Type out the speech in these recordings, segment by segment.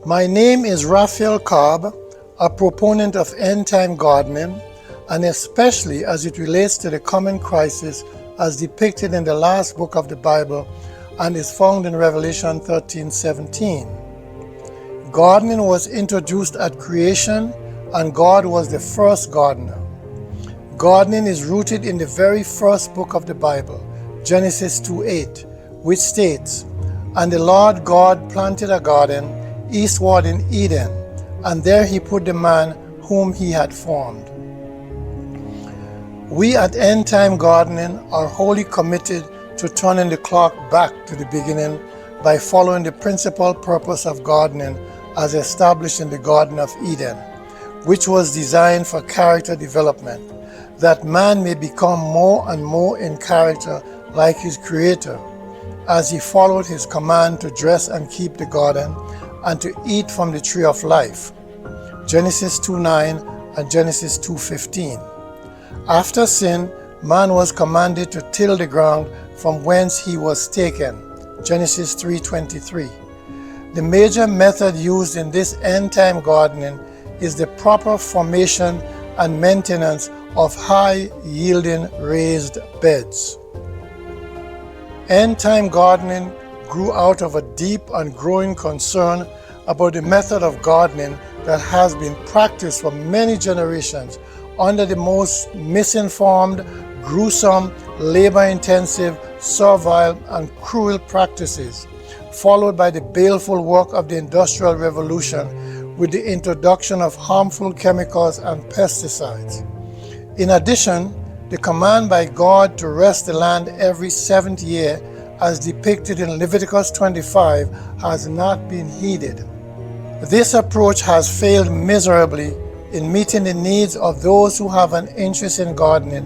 My name is Raphael Cobb, a proponent of end-time gardening, and especially as it relates to the coming crisis as depicted in the last book of the Bible and is found in Revelation 13:17. Gardening was introduced at creation, and God was the first gardener. Gardening is rooted in the very first book of the Bible, Genesis 2:8, which states, "And the Lord God planted a garden eastward in Eden, and there he put the man whom he had formed." We at End Time Gardening are wholly committed to turning the clock back to the beginning by following the principal purpose of gardening as established in the Garden of Eden, which was designed for character development, that man may become more and more in character like his Creator, as he followed his command to dress and keep the garden and to eat from the tree of life, Genesis 2:9 and Genesis 2:15. After sin, man was commanded to till the ground from whence he was taken, Genesis 3:23. The major method used in this end-time gardening is the proper formation and maintenance of high-yielding raised beds. End-time gardening grew out of a deep and growing concern about the method of gardening that has been practiced for many generations under the most misinformed, gruesome, labor-intensive, servile, and cruel practices, followed by the baleful work of the Industrial Revolution with the introduction of harmful chemicals and pesticides. In addition, the command by God to rest the land every seventh year, as depicted in Leviticus 25, has not been heeded. This approach has failed miserably in meeting the needs of those who have an interest in gardening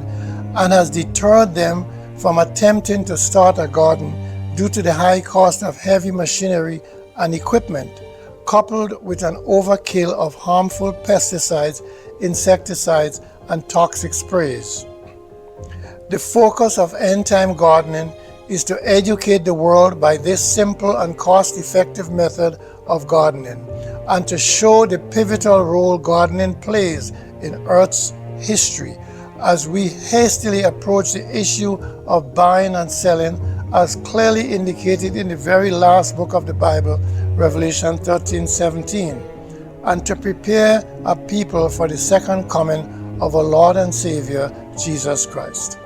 and has deterred them from attempting to start a garden due to the high cost of heavy machinery and equipment, coupled with an overkill of harmful pesticides, insecticides, and toxic sprays. The focus of end-time gardening is to educate the world by this simple and cost-effective method of gardening, and to show the pivotal role gardening plays in Earth's history as we hastily approach the issue of buying and selling, as clearly indicated in the very last book of the Bible, Revelation 13:17, and to prepare a people for the second coming of our Lord and Savior, Jesus Christ.